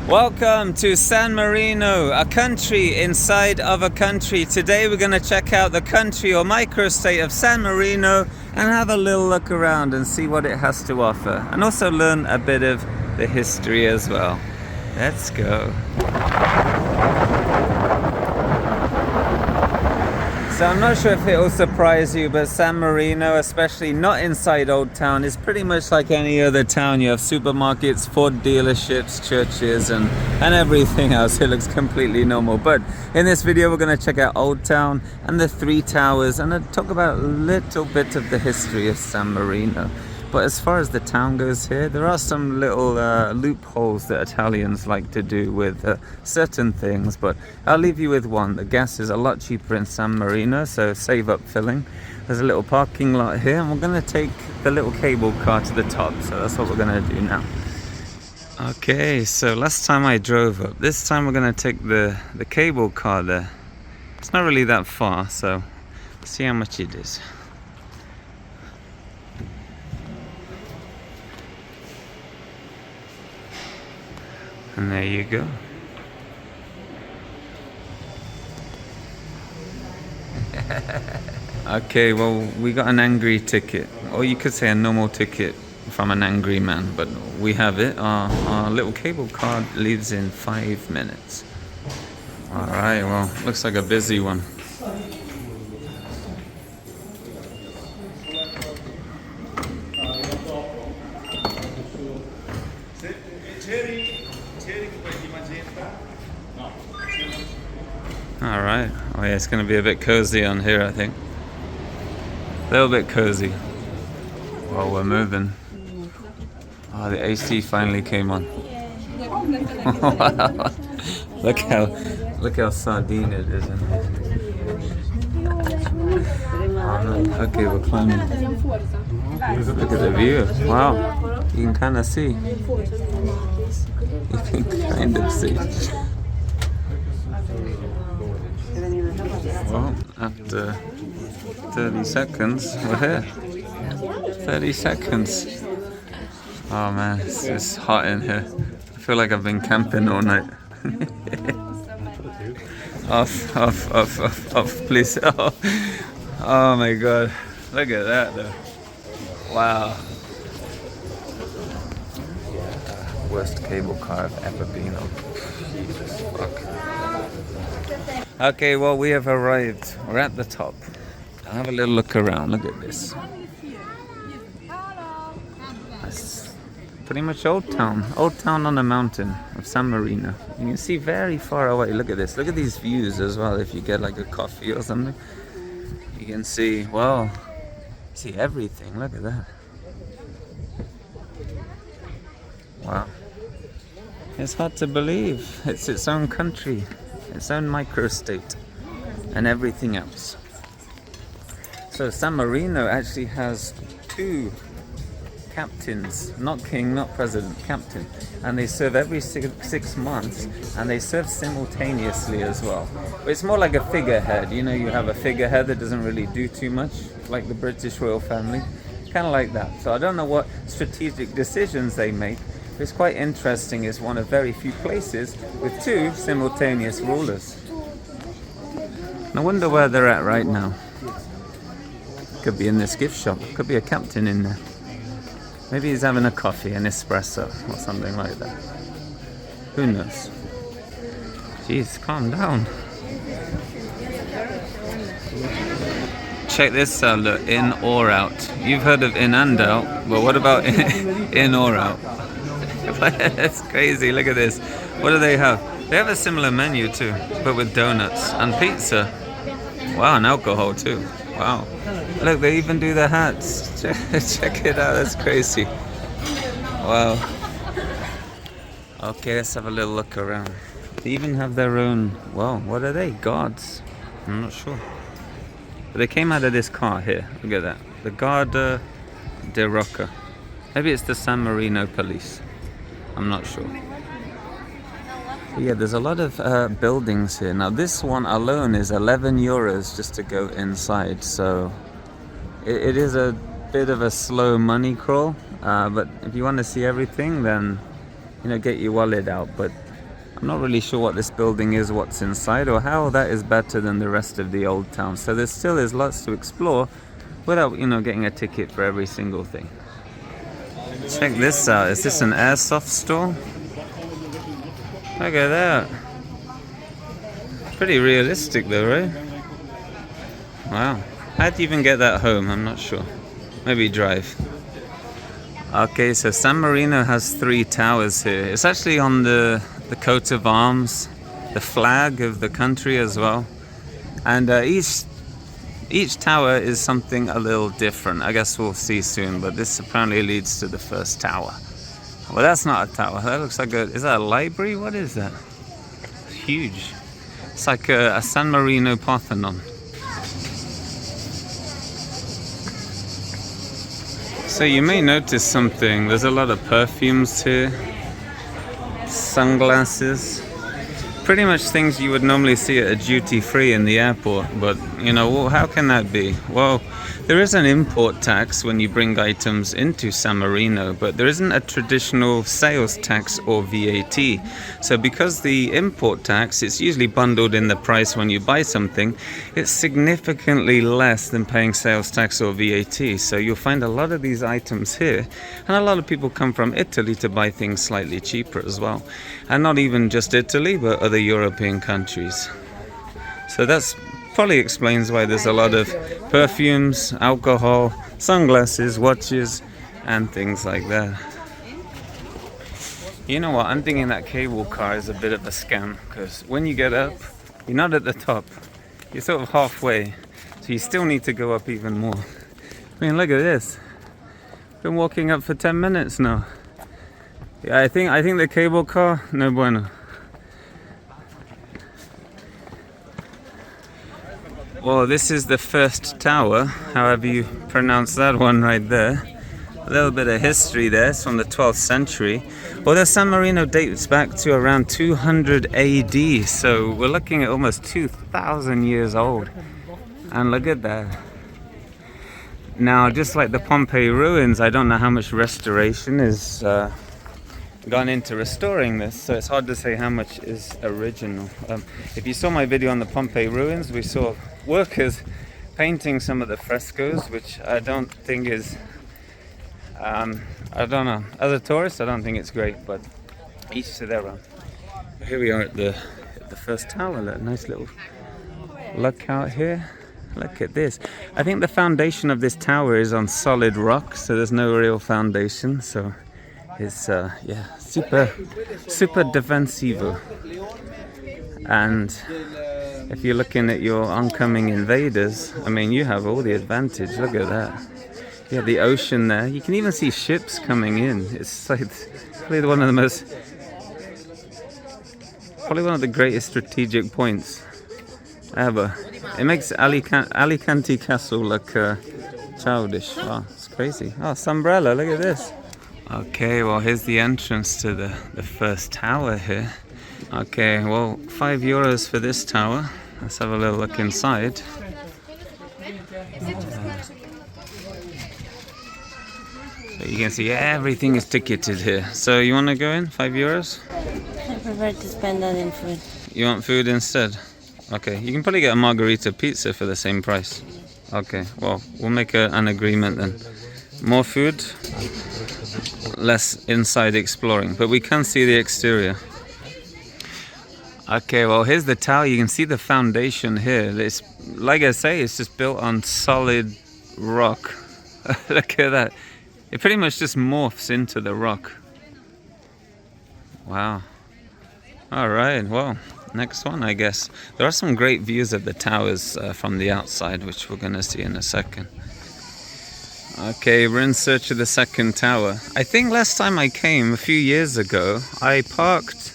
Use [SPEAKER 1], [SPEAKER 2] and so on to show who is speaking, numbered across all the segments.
[SPEAKER 1] Welcome to San Marino, a country inside of a country. Today we're going to check out the country or microstate of San Marino and have a little look around and see what it has to offer, and also learn a bit of the history as well. Let's go. So I'm not sure if it will surprise you, but San Marino, especially not inside Old Town, is pretty much like any other town. You have supermarkets, Ford dealerships, churches, and everything else. It looks completely normal. But in this video, we're going to check out Old Town and the three towers and talk about a little bit of the history of San Marino. But as far as the town goes here, there are some little loopholes that Italians like to do with certain things, but I'll leave you with one. The gas is a lot cheaper in San Marino, so save up filling. There's a little parking lot here, and we're going to take the little cable car to the top, so that's what we're going to do now. Okay, so last time I drove up. This time we're going to take the cable car there. It's not really that far, so let's see how much it is. And there you go. Okay, well, we got an angry ticket, or you could say a normal ticket from an angry man, but we have it. Our little cable car leaves in 5 minutes. All right, well, looks like a busy one. All right. Oh yeah, it's going to be a bit cozy on here, I think. A little bit cozy while we're moving. Oh, the AC finally came on. Wow. Look how sardine it is in here. Oh, okay, we're climbing. Look at the view. Wow, you can kind of see. You can kind of see. Well, after 30 seconds, we're here. 30 seconds. Oh man, it's hot in here. I feel like I've been camping all night. off, please. Oh my god. Look at that though. Wow. Worst cable car I've ever been on. Jesus fuck. Okay, well, we have arrived. We're at the top. I'll have a little look around. Look at this. That's pretty much Old Town. Old Town on a mountain of San Marino. You can see very far away. Look at this. Look at these views as well. If you get like a coffee or something, you can see, well, see everything. Look at that. Wow. It's hard to believe. It's its own country. Its own microstate and everything else. So San Marino actually has 2 captains, not king, not president, captain, and they serve every 6 months, and they serve simultaneously as well. But it's more like a figurehead. You know, you have a figurehead that doesn't really do too much, like the British royal family, kind of like that. So I don't know what strategic decisions they make. It's quite interesting. It's one of very few places with 2 simultaneous rulers. I wonder where they're at right now. Could be in this gift shop. Could be a captain in there. Maybe he's having a coffee, an espresso or something like that. Who knows? Jeez, calm down. Check this out, look, in or out. You've heard of in and out, but what about in or out? That's crazy. Look at this. What do they have? They have a similar menu too, but with donuts and pizza. Wow, and alcohol too. Wow. Look, they even do the hats. Check it out. That's crazy. Wow. Okay, let's have a little look around. They even have their own, well, what are they? Guards? I'm not sure. But they came out of this car here. Look at that. The Guardia de Rocca. Maybe it's the San Marino police. I'm not sure. But yeah, there's a lot of buildings here. Now this one alone is 11 euros just to go inside. So it is a bit of a slow money crawl. But if you want to see everything, then, you know, get your wallet out. But I'm not really sure what this building is, what's inside, or how that is better than the rest of the old town. So there still is lots to explore without, you know, getting a ticket for every single thing. Check this out. Is this an airsoft store? Look at that. Pretty realistic though, right? Wow. How'd you even get that home? I'm not sure. Maybe drive. Okay, so San Marino has 3 towers here. It's actually on the coat of arms, the flag of the country as well. And each tower is something a little different. I guess we'll see soon, but this apparently leads to the first tower. Well, that's not a tower. That looks like is that a library? What is that? It's huge. It's like a San Marino Parthenon. So you may notice something. There's a lot of perfumes here. Sunglasses. Pretty much things you would normally see at a duty-free in the airport, but you know, well, how can that be? Well, there is an import tax when you bring items into San Marino, but there isn't a traditional sales tax or VAT. So because the import tax, it's usually bundled in the price when you buy something, it's significantly less than paying sales tax or VAT. So you'll find a lot of these items here, and a lot of people come from Italy to buy things slightly cheaper as well. And not even just Italy, but other European countries. So that's probably explains why there's a lot of perfumes, alcohol, sunglasses, watches, and things like that. You know what, I'm thinking that cable car is a bit of a scam, because when you get up, you're not at the top, you're sort of halfway, so you still need to go up even more. I mean, look at this. Been walking up for 10 minutes now. Yeah, I think the cable car, no bueno. Well, this is the first tower, however you pronounce that one right there. A little bit of history there, it's from the 12th century. Although San Marino dates back to around 200 AD, so we're looking at almost 2,000 years old. And look at that. Now, just like the Pompeii ruins, I don't know how much restoration is gone into restoring this, so it's hard to say how much is original. If you saw my video on the Pompeii ruins, we saw workers painting some of the frescoes, which I don't think is, I don't know, as a tourist I don't think it's great, but each to their own. Here we are at the first tower. Look, nice little look out here. Look at this. I think the foundation of this tower is on solid rock, so there's no real foundation, so it's yeah, super defensivo. And if you're looking at your oncoming invaders, I mean, you have all the advantage. Look at that. You have the ocean there. You can even see ships coming in. It's like probably one of the greatest strategic points ever. It makes Alicante Castle look childish. Wow, it's crazy. Oh, Sombrella, look at this. Okay, well, here's the entrance to the first tower here. Okay, well, €5 for this tower. Let's have a little look inside. So you can see everything is ticketed here. So you want to go in? €5?
[SPEAKER 2] I prefer to spend that in food.
[SPEAKER 1] You want food instead? Okay, you can probably get a margarita pizza for the same price. Okay, well, we'll make an agreement then. More food, less inside exploring, but we can see the exterior. Okay, well, here's the tower. You can see the foundation here. It's, like I say, it's just built on solid rock. Look at that. It pretty much just morphs into the rock. Wow. All right, well, next one, I guess. There are some great views of the towers from the outside, which we're going to see in a second. Okay, we're in search of the second tower. I think last time I came, a few years ago, I parked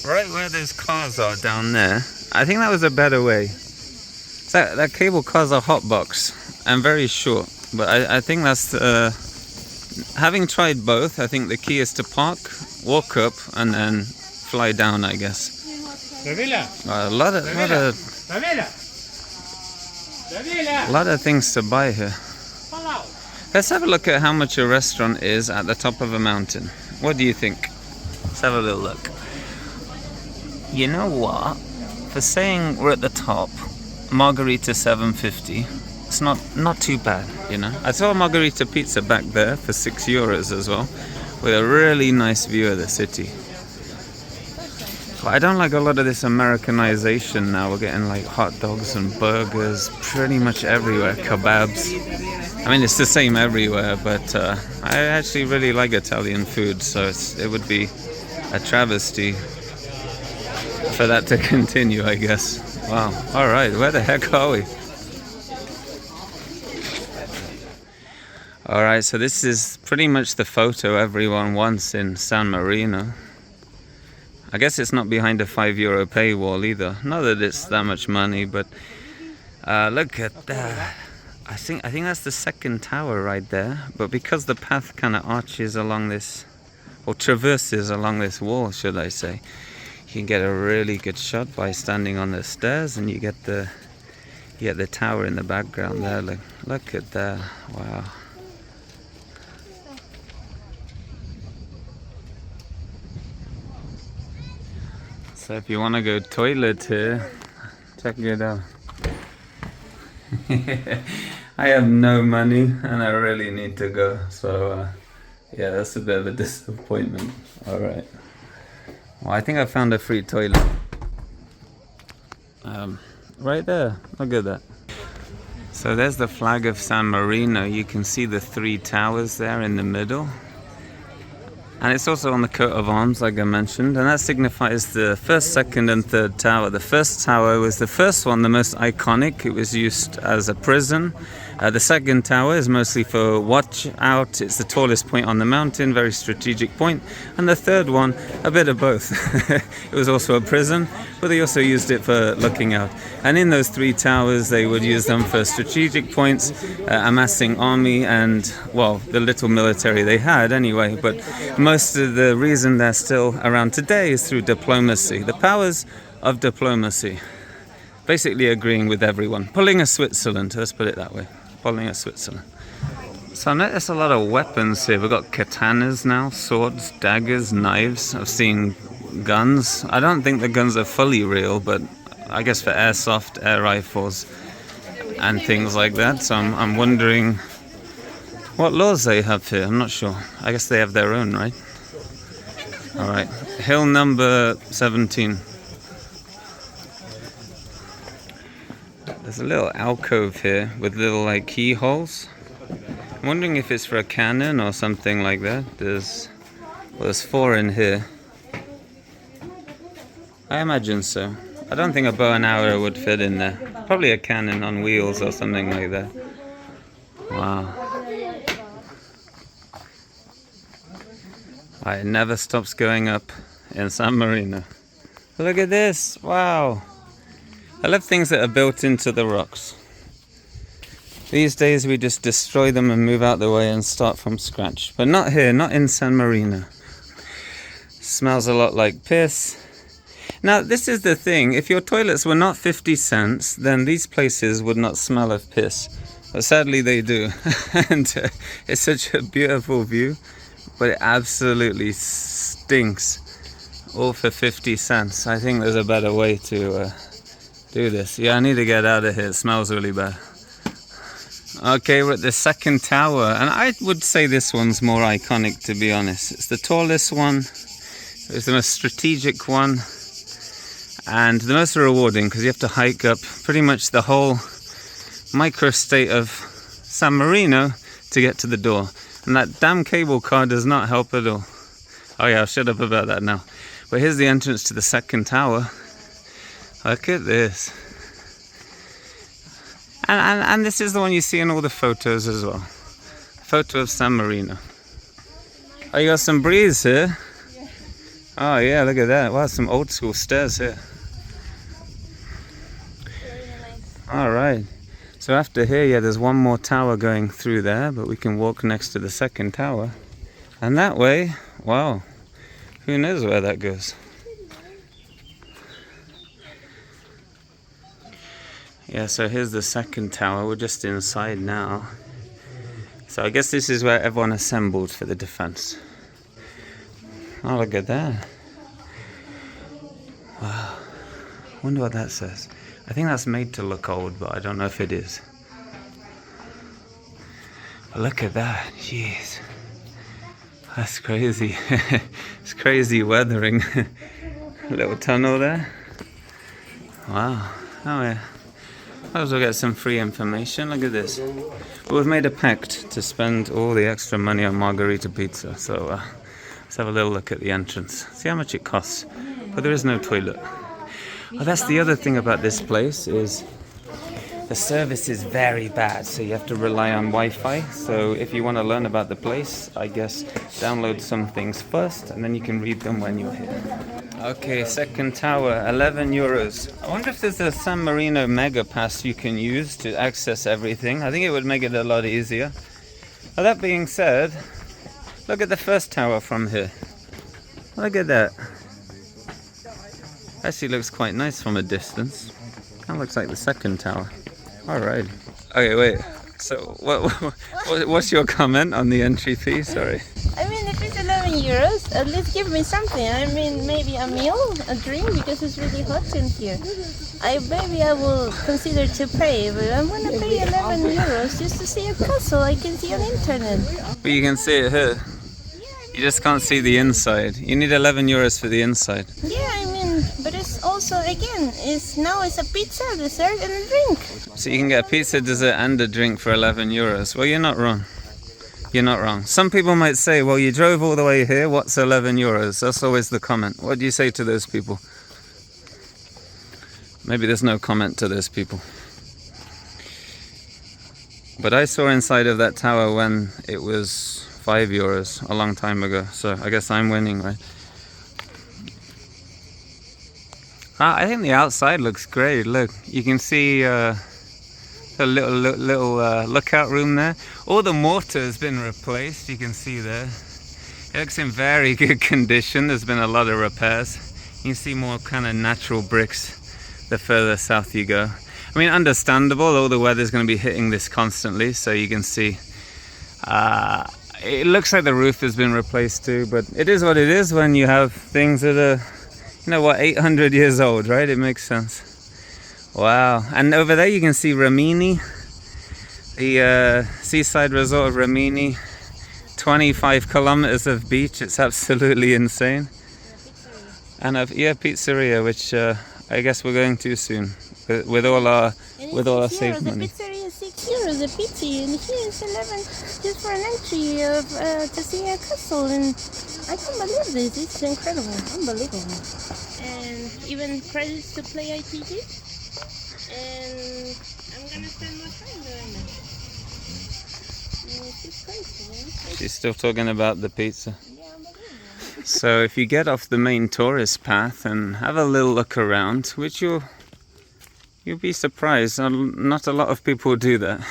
[SPEAKER 1] right where those cars are down there. I think that was a better way. That cable car's a hot box and very short, but I think that's having tried both, I think the key is to park, walk up, and then fly down, I guess. A lot of things to buy here. Let's have a look at how much a restaurant is at the top of a mountain. What do you think? Let's have a little look. You know what? For saying we're at the top, margarita 7.50. It's not too bad, you know. I saw a margarita pizza back there for €6 as well, with a really nice view of the city. But I don't like a lot of this Americanization now. We're getting like hot dogs and burgers pretty much everywhere, kebabs. I mean, it's the same everywhere, but I actually really like Italian food, so it would be a travesty for that to continue, I guess. Wow. All right, where the heck are we? All right, so this is pretty much the photo everyone wants in San Marino. I guess it's not behind a €5 paywall either. Not that it's that much money, but look at that. I think that's the second tower right there. But because the path kind of arches along this, or traverses along this wall, should I say, you can get a really good shot by standing on the stairs, and you get the tower in the background there. Look at that! Wow. So if you want to go toilet here, check it out. I have no money and I really need to go, so yeah, that's a bit of a disappointment. Alright, well, I think I found a free toilet right there. Look at that. So there's the flag of San Marino. You can see the 3 towers there in the middle. And it's also on the coat of arms, like I mentioned, and that signifies the first, second, and third tower. The first tower was the first one, the most iconic. It was used as a prison. The second tower is mostly for watch out. It's the tallest point on the mountain, very strategic point. And the third one, a bit of both. It was also a prison, but they also used it for looking out. And in those 3 towers, they would use them for strategic points, amassing army and, well, the little military they had anyway. But most of the reason they're still around today is through diplomacy. The powers of diplomacy. Basically agreeing with everyone. Pulling a Switzerland, let's put it that way. Pulling a Switzerland. So I noticed a lot of weapons here. We've got katanas now, swords, daggers, knives. I've seen guns. I don't think the guns are fully real, but I guess for airsoft, air rifles, and things like that. So I'm wondering what laws they have here. I'm not sure. I guess they have their own, right? All right. Hill number 17. There's a little alcove here with little like keyholes. I'm wondering if it's for a cannon or something like that. There's 4 in here. I imagine so. I don't think a bow and arrow would fit in there. Probably a cannon on wheels or something like that. Wow. It never stops going up in San Marino. Look at this. Wow. I love things that are built into the rocks. These days we just destroy them and move out the way and start from scratch. But not here, not in San Marino. Smells a lot like piss. Now this is the thing, if your toilets were not 50 cents, then these places would not smell of piss. But sadly they do. And it's such a beautiful view, but it absolutely stinks. All for 50 cents. I think there's a better way to do this. Yeah, I need to get out of here. It smells really bad. Okay, we're at the second tower, and I would say this one's more iconic, to be honest. It's the tallest one, it's the most strategic one, and the most rewarding, because you have to hike up pretty much the whole microstate of San Marino to get to the door. And that damn cable car does not help at all. Oh yeah, I'll shut up about that now. But here's the entrance to the second tower. Look at this. And this is the one you see in all the photos as well. Photo of San Marino. Oh, you got some breeze here? Yeah. Oh yeah, look at that. Wow, some old school stairs here. Alright. So after here, yeah, there's one more tower going through there, but we can walk next to the second tower. And that way, wow, who knows where that goes. Yeah, so here's the second tower. We're just inside now. So I guess this is where everyone assembled for the defense. Oh, look at that. Wow. Wonder what that says. I think that's made to look old, but I don't know if it is. But look at that, jeez. That's crazy. It's crazy weathering. Little tunnel there. Wow. Oh yeah. Might as well get some free information. Look at this. But we've made a pact to spend all the extra money on margarita pizza. So let's have a little look at the entrance. See how much it costs. But there is no toilet. Oh, that's the other thing about this place is the service is very bad, so you have to rely on Wi-Fi. So if you want to learn about the place, I guess download some things first and then you can read them when you're here. Okay, second tower, 11 euros. I wonder if there's a San Marino mega pass you can use to access everything. I think it would make it a lot easier. Well, that being said, look at the first tower from here. Look at that. Actually looks quite nice from a distance. Kind of looks like the second tower. Alright. Okay, wait. So, what's your comment on the entry fee? Sorry.
[SPEAKER 2] I mean, if it's 11 euros, at least give me something. I mean, maybe a meal, a drink, because it's really hot in here. Maybe I will consider to pay, but I'm gonna pay 11 euros just to see a castle I can see on the internet.
[SPEAKER 1] But you can see it here. You just can't see the inside. You need 11 euros for the inside.
[SPEAKER 2] Yeah, I mean, but it's also, again, it's a pizza, dessert, and a drink.
[SPEAKER 1] So you can get a pizza, dessert, and a drink for 11 euros. Well, you're not wrong. You're not wrong. Some people might say, well, you drove all the way here, what's 11 euros? That's always the comment. What do you say to those people? Maybe there's no comment to those people. But I saw inside of that tower when it was 5 euros a long time ago, so I guess I'm winning, right? I think the outside looks great. Look, you can see a little lookout room there. All the mortar has been replaced, you can see there. It looks in very good condition. There's been a lot of repairs. You can see more kind of natural bricks the further south you go. I mean, understandable, all the weather's going to be hitting this constantly, so you can see it looks like the roof has been replaced too, but it is what it is when you have things that are, 800 years old, right? It makes sense. Wow. And over there you can see Rimini, the seaside resort of Rimini. 25 kilometers of beach. It's absolutely insane. And pizzeria, which I guess we're going to soon with all our saved money.
[SPEAKER 2] The pizzeria is 6 euros a pizza, and here is 11 just for an entry to see a castle. And I can't believe this. It's incredible, unbelievable. And even credits to play ITG. And I'm gonna spend more time doing that. It's crazy, man.
[SPEAKER 1] She's still talking about the pizza.
[SPEAKER 2] Yeah, unbelievable.
[SPEAKER 1] So if you get off the main tourist path and have a little look around, which you'll be surprised, not a lot of people do that.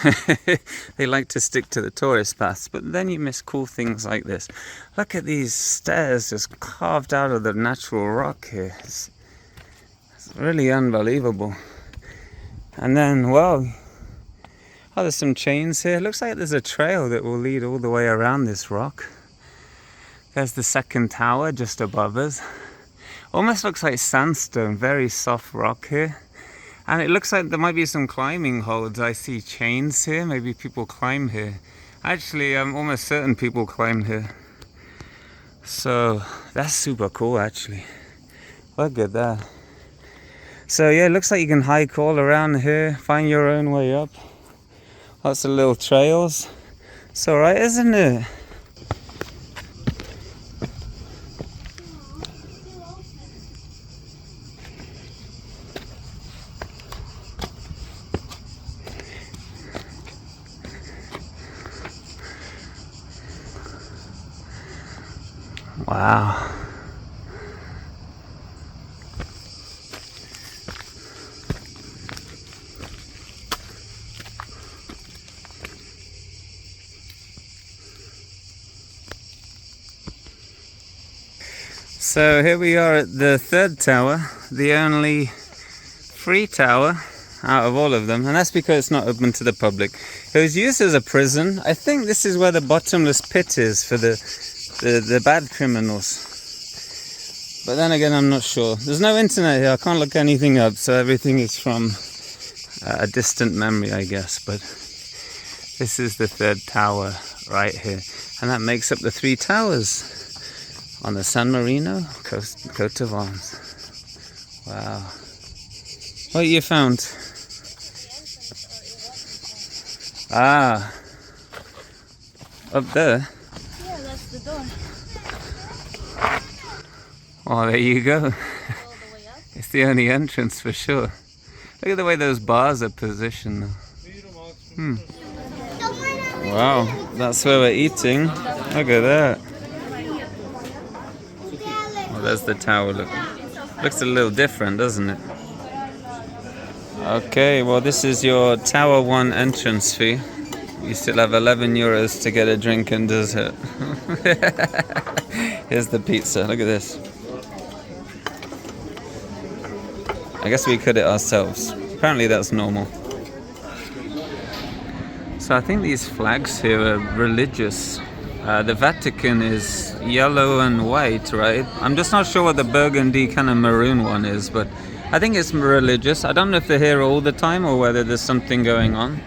[SPEAKER 1] They like to stick to the tourist paths, but then you miss cool things like this. Look at these stairs just carved out of the natural rock here. It's really unbelievable. And then, there's some chains here. Looks like there's a trail that will lead all the way around this rock. There's the second tower just above us. Almost looks like sandstone, very soft rock here. And it looks like there might be some climbing holds. I see chains here, maybe people climb here. Actually, I'm almost certain people climb here. So, that's super cool actually. Look at that. So yeah, it looks like you can hike all around here, find your own way up. Lots of little trails. It's alright, isn't it? Wow. So here we are at the third tower, the only free tower out of all of them, and that's because it's not open to the public. It was used as a prison. I think this is where the bottomless pit is for the bad criminals. But then again, I'm not sure. There's no internet here. I can't look anything up, so everything is from a distant memory, I guess. But this is the third tower right here, and that makes up the 3 towers on the San Marino coat of arms. Wow. What you found? Ah, up there.
[SPEAKER 2] Yeah, that's the door.
[SPEAKER 1] Oh, there you go.
[SPEAKER 2] All the way up.
[SPEAKER 1] It's the only entrance for sure. Look at the way those bars are positioned. Wow, that's where we're eating. Look at that. Oh, there's the tower. Look, looks a little different, doesn't it? Okay, well, this is your Tower 1 entrance fee. You still have 11 euros to get a drink and dessert. Here's the pizza. Look at this. I guess we cut it ourselves. Apparently that's normal. So I think these flags here are religious. The Vatican is yellow and white, right? I'm just not sure what the burgundy kind of maroon one is, but I think it's religious. I don't know if they're here all the time or whether there's something going on.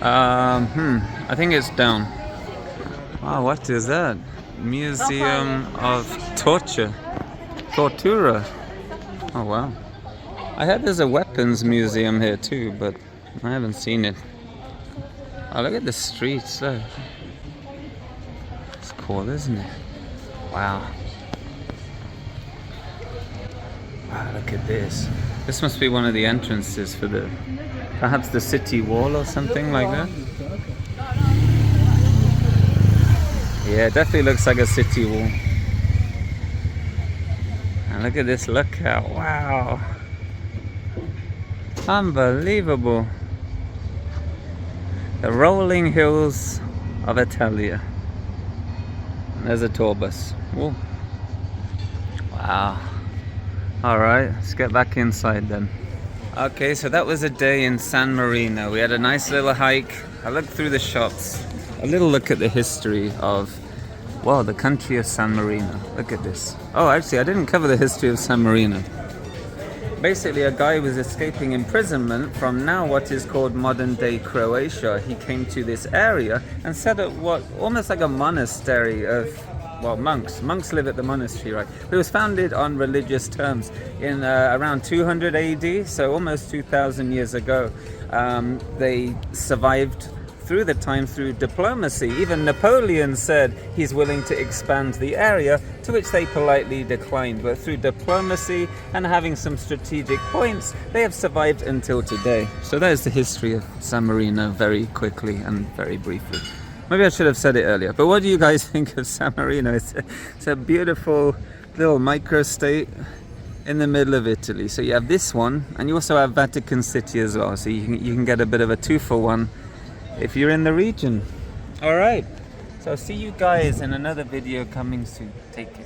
[SPEAKER 1] I think it's down. Oh, what is that? Museum of Torture. Tortura. Oh, wow. I heard there's a weapons museum here too, but I haven't seen it. Oh, look at the streets. Look. It's cool, isn't it? Wow. Wow, look at this. This must be one of the entrances for perhaps the city wall or something like that. Yeah, it definitely looks like a city wall. And look at this lookout. Wow. Unbelievable. The rolling hills of Italia. And there's a tour bus. Whoa. Wow. Alright, let's get back inside then. Okay, so that was a day in San Marino. We had a nice little hike. I looked through the shops. A little look at the history of, wow, the country of San Marino. Look at this. Oh, actually, I didn't cover the history of San Marino. Basically, a guy was escaping imprisonment from now what is called modern-day Croatia. He came to this area and set up what almost like a monastery of, well, monks. Monks live at the monastery, right? It was founded on religious terms in around 200 AD, so almost 2,000 years ago. They survived through the time through diplomacy. Even Napoleon said he's willing to expand the area, to which they politely declined. But through diplomacy and having some strategic points, they have survived until today. So that is the history of San Marino, very quickly and very briefly. Maybe I should have said it earlier, but what do you guys think of San Marino? It's a beautiful little microstate in the middle of Italy. So you have this one, and you also have Vatican City as well. So you can get a bit of a 2-for-1 if you're in the region. All right. So I'll see you guys in another video coming soon. Take care.